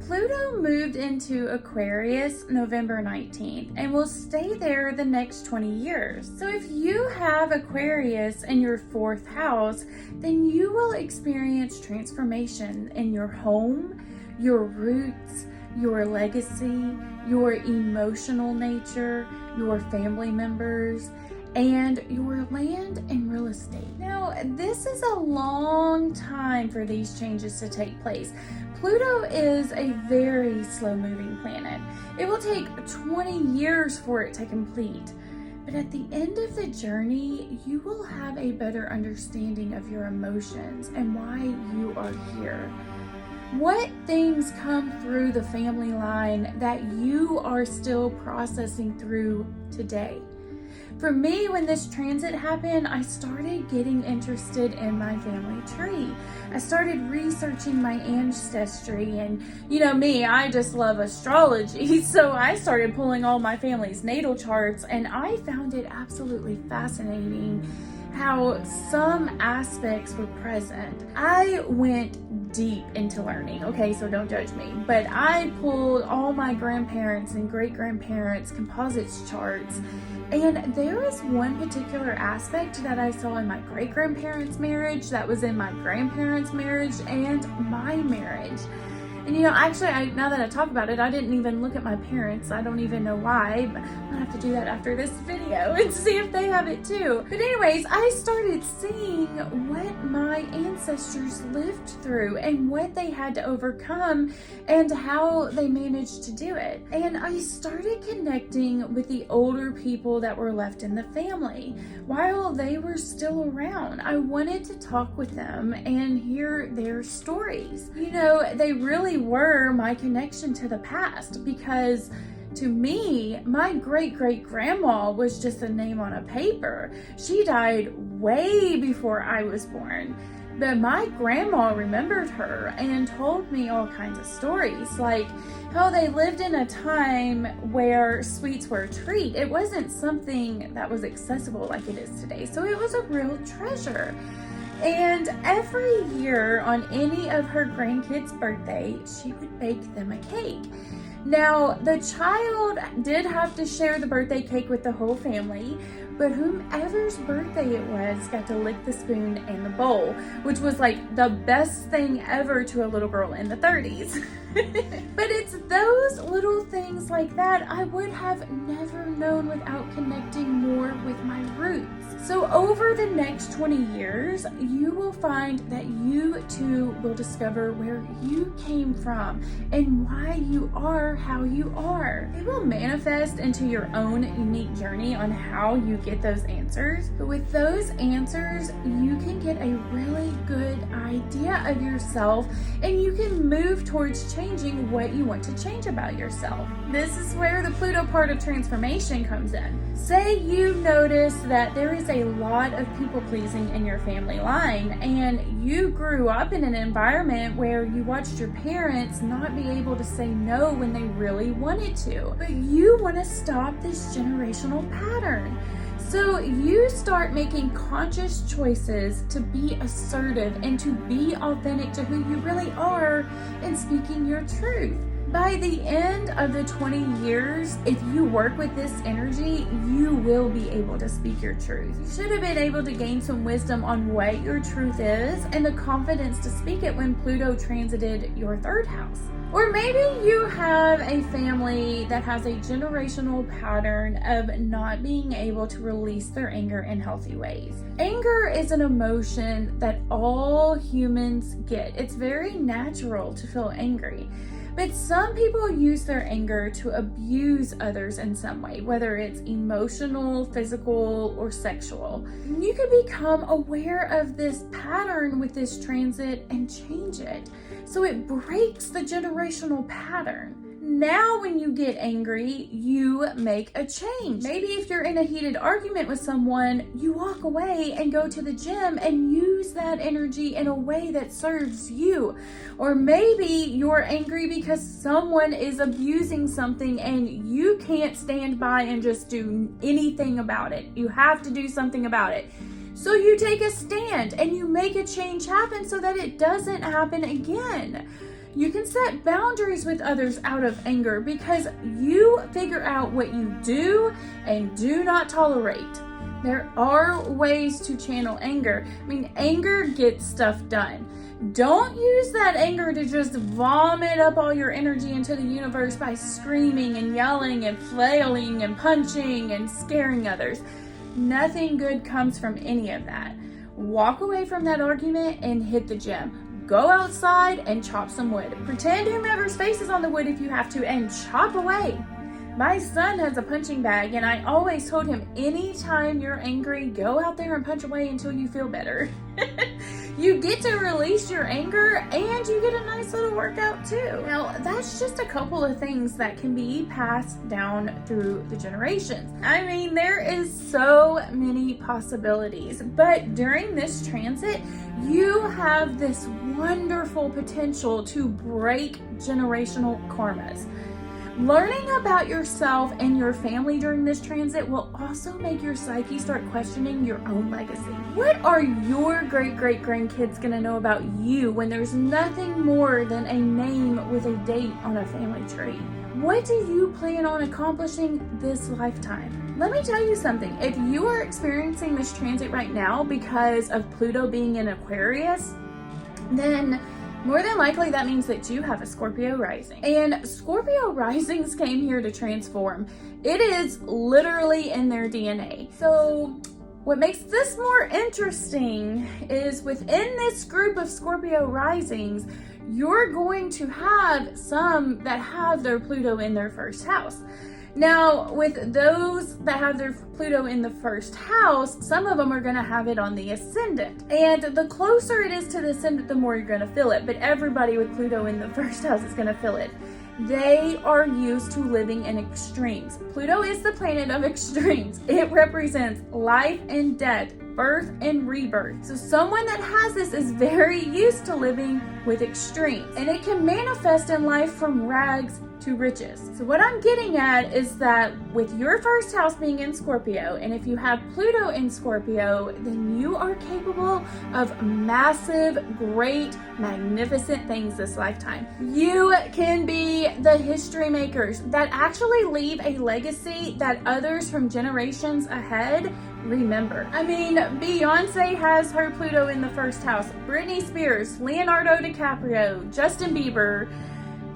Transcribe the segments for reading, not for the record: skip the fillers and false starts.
Pluto moved into Aquarius November 19th and will stay there the next 20 years. So if you have Aquarius in your 4th house, then you will experience transformation in your home, your roots, your legacy, your emotional nature, your family members, and your land and real estate. Now, this is a long time for these changes to take place. Pluto is a very slow-moving planet. It will take 20 years for it to complete. But at the end of the journey, you will have a better understanding of your emotions and why you are here. What things come through the family line that you are still processing through today? For me, when this transit happened, I started getting interested in my family tree. I started researching my ancestry, and you know me, I just love astrology, so I started pulling all my family's natal charts, and I found it absolutely fascinating how some aspects were present. I went deep into learning, okay, so don't judge me, but I pulled all my grandparents and great-grandparents' composites charts, and there was one particular aspect that I saw in my great-grandparents' marriage, that was in my grandparents' marriage, and my marriage. And you know, actually, now that I talk about it, I didn't even look at my parents. I don't even know why, but I'm gonna have to do that after this video and see if they have it too. But anyways, I started seeing what my ancestors lived through and what they had to overcome and how they managed to do it. And I started connecting with the older people that were left in the family while they were still around. I wanted to talk with them and hear their stories. You know, they really were my connection to the past, because to me, my great-great-grandma was just a name on a paper. She died way before I was born. But my grandma remembered her and told me all kinds of stories, like how they lived in a time where sweets were a treat. It wasn't something that was accessible like it is today. So it was a real treasure. And every year on any of her grandkids' birthday, she would bake them a cake. Now, the child did have to share the birthday cake with the whole family, but whomever's birthday it was got to lick the spoon and the bowl, which was like the best thing ever to a little girl in the 30s. But it's those little things like that I would have never known without connecting more with my roots. So over the next 20 years, you will find that you too will discover where you came from and why you are how you are. It will manifest into your own unique journey on how you get those answers. But with those answers, you can get a really good idea of yourself and you can move towards changing what you want to change about yourself. This is where the Pluto part of transformation comes in. Say you notice that there is a lot of people pleasing in your family line and you grew up in an environment where you watched your parents not be able to say no when they really wanted to. But you want to stop this generational pattern. So you start making conscious choices to be assertive and to be authentic to who you really are and speaking your truth. By the end of the 20 years, if you work with this energy, you will be able to speak your truth. You should have been able to gain some wisdom on what your truth is and the confidence to speak it when Pluto transited your 3rd house. Or maybe you have a family that has a generational pattern of not being able to release their anger in healthy ways. Anger is an emotion that all humans get. It's very natural to feel angry. But some people use their anger to abuse others in some way, whether it's emotional, physical, or sexual. You can become aware of this pattern with this transit and change it. So it breaks the generational pattern. Now when you get angry, you make a change. Maybe if you're in a heated argument with someone, you walk away and go to the gym and use that energy in a way that serves you. Or maybe you're angry because someone is abusing something and you can't stand by and just do anything about it. You have to do something about it. So you take a stand and you make a change happen so that it doesn't happen again. You can set boundaries with others out of anger because you figure out what you do and do not tolerate. There are ways to channel anger. I mean, anger gets stuff done. Don't use that anger to just vomit up all your energy into the universe by screaming and yelling and flailing and punching and scaring others. Nothing good comes from any of that. Walk away from that argument and hit the gym. Go outside and chop some wood. Pretend whomever's face is on the wood if you have to, and chop away. My son has a punching bag, and I always told him, anytime you're angry, go out there and punch away until you feel better. You get to release your anger, and you get a nice little workout too. Now, that's just a couple of things that can be passed down through the generations. I mean, there is so many possibilities, but during this transit, you have this wonderful potential to break generational karmas. Learning about yourself and your family during this transit will also make your psyche start questioning your own legacy. What are your great-great-grandkids gonna know about you when there's nothing more than a name with a date on a family tree? What do you plan on accomplishing this lifetime? Let me tell you something. If you are experiencing this transit right now because of Pluto being in Aquarius, then more than likely that means that you have a Scorpio rising. And Scorpio risings came here to transform. It is literally in their DNA. So what makes this more interesting is within this group of Scorpio risings, you're going to have some that have their Pluto in their first house. Now, with those that have their Pluto in the first house, some of them are going to have it on the ascendant. And the closer it is to the ascendant, the more you're going to feel it. But everybody with Pluto in the first house is going to feel it. They are used to living in extremes. Pluto is the planet of extremes. It represents life and death, birth and rebirth. So someone that has this is very used to living with extremes. And it can manifest in life from rags to riches. So what I'm getting at is that with your first house being in Scorpio, and if you have Pluto in Scorpio, then you are capable of massive, great, magnificent things this lifetime. You can be the history makers that actually leave a legacy that others from generations ahead remember. I mean, Beyonce has her Pluto in the first house. Britney Spears, Leonardo DiCaprio, Justin Bieber,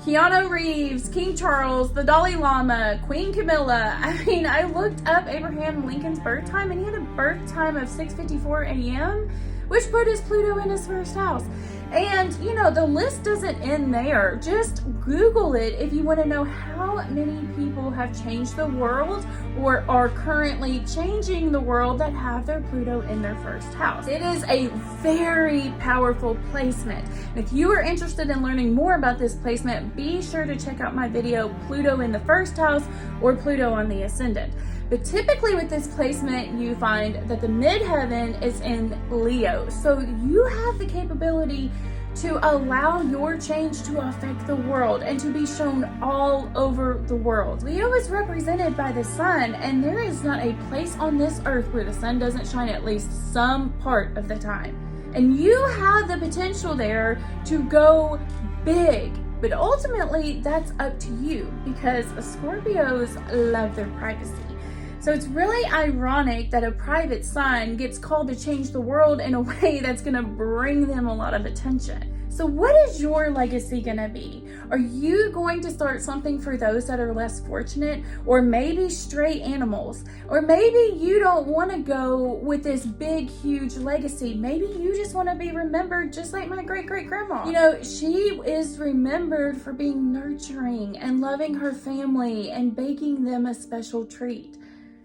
Keanu Reeves, King Charles, the Dalai Lama, Queen Camilla. I mean, I looked up Abraham Lincoln's birth time, and he had a birth time of 6:54 a.m., which put his Pluto in his first house. And, you know, the list doesn't end there. Just Google it if you want to know how many people have changed the world or are currently changing the world that have their Pluto in their first house. It is a very powerful placement. And if you are interested in learning more about this placement, be sure to check out my video, Pluto in the first house or Pluto on the ascendant. But typically with this placement, you find that the midheaven is in Leo. So you have the capability to allow your change to affect the world and to be shown all over the world. Leo is represented by the sun, and there is not a place on this earth where the sun doesn't shine at least some part of the time. And you have the potential there to go big. But ultimately, that's up to you because Scorpios love their privacy. So it's really ironic that a private sun gets called to change the world in a way that's going to bring them a lot of attention. So what is your legacy going to be? Are you going to start something for those that are less fortunate, or maybe stray animals? Or maybe you don't want to go with this big, huge legacy. Maybe you just want to be remembered just like my great-great-grandma. You know, she is remembered for being nurturing and loving her family and baking them a special treat.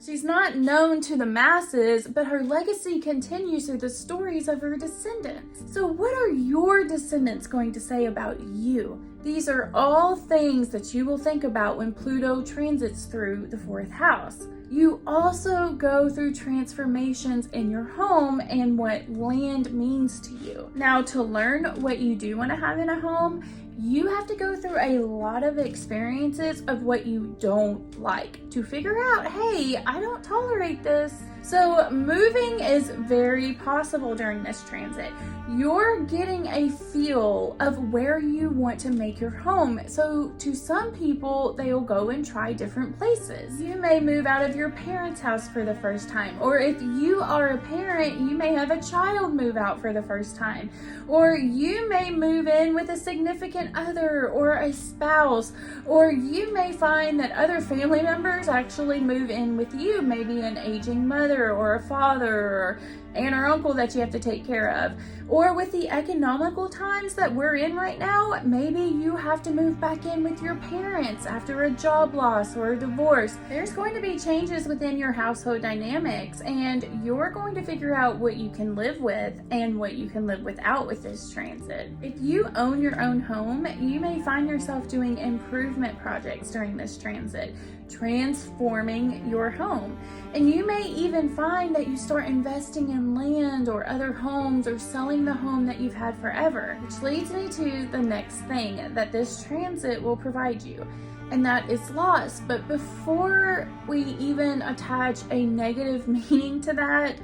She's not known to the masses, but her legacy continues through the stories of her descendants. So what are your descendants going to say about you? These are all things that you will think about when Pluto transits through the fourth house. You also go through transformations in your home and what land means to you. Now, to learn what you do want to have in a home, you have to go through a lot of experiences of what you don't like to figure out, hey, I don't tolerate this. So moving is very possible during this transit. You're getting a feel of where you want to make your home. So to some people, they'll go and try different places. You may move out of your parents' house for the first time. Or if you are a parent, you may have a child move out for the first time. Or you may move in with a significant other or a spouse. Or you may find that other family members actually move in with you, maybe an aging mother or a father or aunt or uncle that you have to take care of. Or with the economical times that we're in right now, maybe you have to move back in with your parents after a job loss or a divorce. There's going to be changes within your household dynamics, and you're going to figure out what you can live with and what you can live without with this transit. If you own your own home, you may find yourself doing improvement projects during this transit, transforming your home. And you may even find that you start investing in land or other homes or selling the home that you've had forever, which leads me to the next thing that this transit will provide you, and that is loss. But before we even attach a negative meaning to that,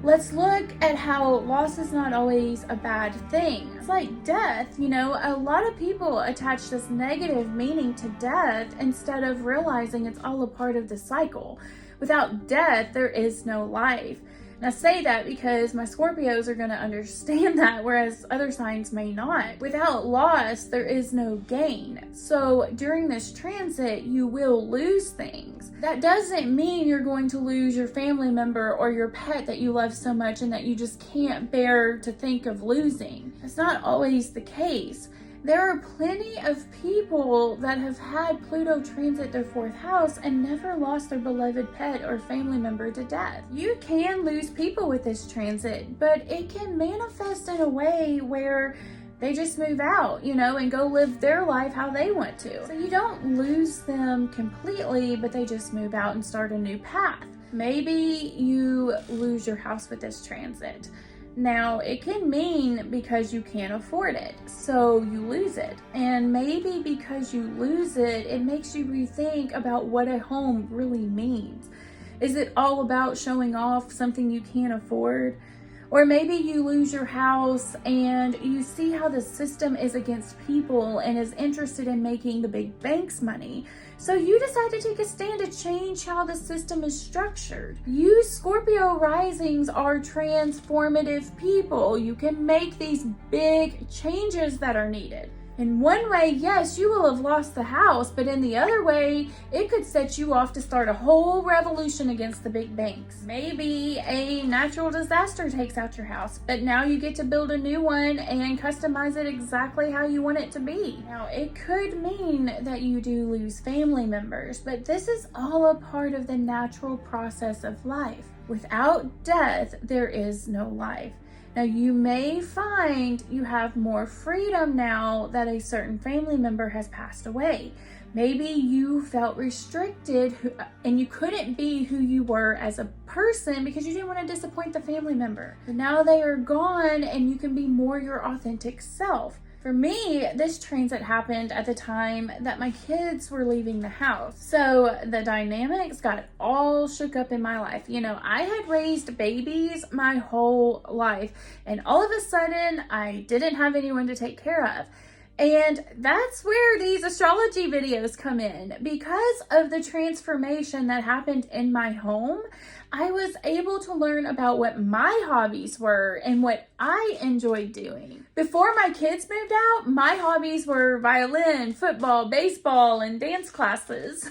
let's look at how loss is not always a bad thing. It's like death, you know, a lot of people attach this negative meaning to death instead of realizing it's all a part of the cycle. Without death, there is no life. And I say that because my Scorpios are going to understand that, whereas other signs may not. Without loss, there is no gain. So during this transit, you will lose things. That doesn't mean you're going to lose your family member or your pet that you love so much and that you just can't bear to think of losing. It's not always the case. There are plenty of people that have had Pluto transit their 4th house and never lost their beloved pet or family member to death. You can lose people with this transit, but it can manifest in a way where they just move out, you know, and go live their life how they want to. So you don't lose them completely, but they just move out and start a new path. Maybe you lose your house with this transit. Now, it can mean because you can't afford it, so you lose it. And maybe because you lose it, it makes you rethink about what a home really means. Is it all about showing off something you can't afford? Or maybe you lose your house and you see how the system is against people and is interested in making the big banks money. So you decide to take a stand to change how the system is structured. You Scorpio risings are transformative people. You can make these big changes that are needed. In one way, yes, you will have lost the house, but in the other way, it could set you off to start a whole revolution against the big banks. Maybe a natural disaster takes out your house, but now you get to build a new one and customize it exactly how you want it to be. Now, it could mean that you do lose family members, but this is all a part of the natural process of life. Without death, there is no life. Now, you may find you have more freedom now that a certain family member has passed away. Maybe you felt restricted and you couldn't be who you were as a person because you didn't want to disappoint the family member. But now they are gone and you can be more your authentic self. For me, this transit happened at the time that my kids were leaving the house. So the dynamics got all shook up in my life. You know, I had raised babies my whole life, and all of a sudden I didn't have anyone to take care of. And that's where these astrology videos come in. Because of the transformation that happened in my home, I was able to learn about what my hobbies were and what I enjoyed doing. Before my kids moved out, my hobbies were violin, football, baseball, and dance classes.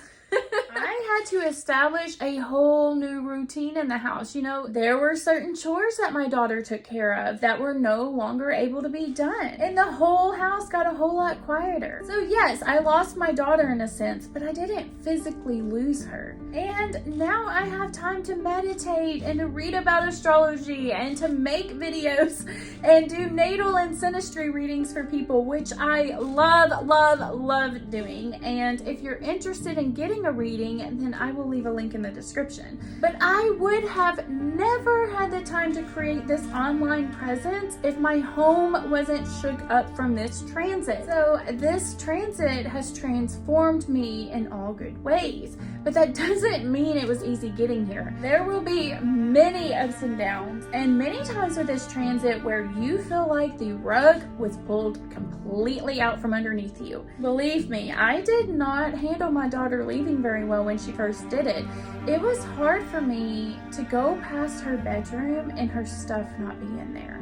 I had to establish a whole new routine in the house. You know, there were certain chores that my daughter took care of that were no longer able to be done. And the whole house got a whole lot quieter. So yes, I lost my daughter in a sense, but I didn't physically lose her. And now I have time to meditate and to read about astrology and to make videos and do natal and synastry readings for people, which I love doing. And if you're interested in getting a reading, reading, then I will leave a link in the description. But I would have never had the time to create this online presence if my home wasn't shook up from this transit. So this transit has transformed me in all good ways, but that doesn't mean it was easy getting here. There will be many ups and downs, and many times with this transit where you feel like the rug was pulled completely out from underneath you. Believe me, I did not handle my daughter leaving very well when she first did it. It was hard for me to go past her bedroom and her stuff not be in there,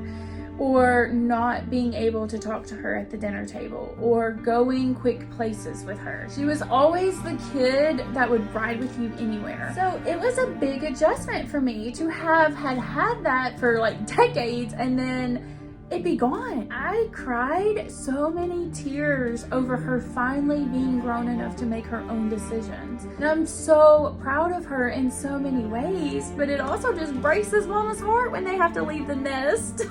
or not being able to talk to her at the dinner table, or going quick places with her. She was always the kid that would ride with you anywhere. So it was a big adjustment for me to have had that for like decades and then it be gone. I cried so many tears over her finally being grown enough to make her own decisions. And I'm so proud of her in so many ways, but it also just breaks this mama's heart when they have to leave the nest.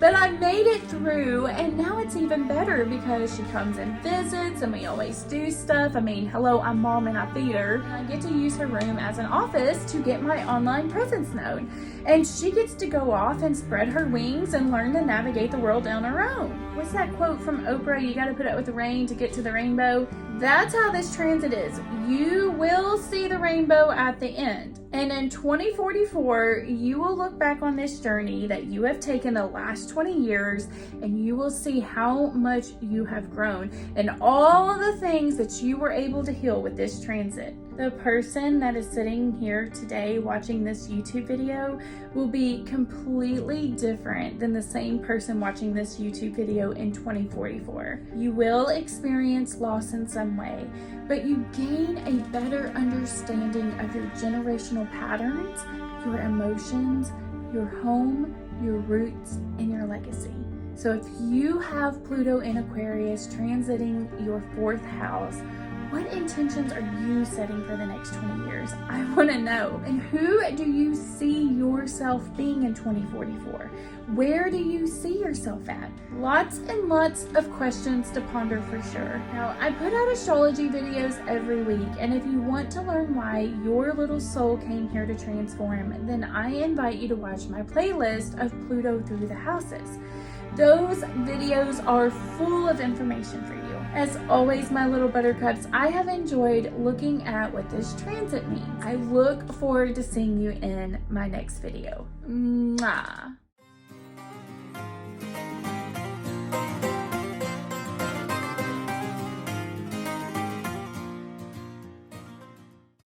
But I made it through, and now it's even better because she comes and visits and we always do stuff. I mean, hello, I'm mom and I feed her. I get to use her room as an office to get my online presence known. And she gets to go off and spread her wings and learn to navigate the world on her own. What's that quote from Oprah? You gotta put up with the rain to get to the rainbow. That's how this transit is. You will see the rainbow at the end. And in 2044, you will look back on this journey that you have taken the last 20 years and you will see how much you have grown and all the things that you were able to heal with this transit. The person that is sitting here today watching this YouTube video will be completely different than the same person watching this YouTube video in 2044. You will experience loss in some way, but you gain a better understanding of your generational patterns, your emotions, your home, your roots, and your legacy. So if you have Pluto in Aquarius transiting your 4th house, what intentions are you setting for the next 20 years? I want to know. And who do you see yourself being in 2044? Where do you see yourself at? Lots and lots of questions to ponder for sure. Now, I put out astrology videos every week, and if you want to learn why your little soul came here to transform, then I invite you to watch my playlist of Pluto through the houses. Those videos are full of information for you. As always, my little buttercups, I have enjoyed looking at what this transit means. I look forward to seeing you in my next video. Mwah.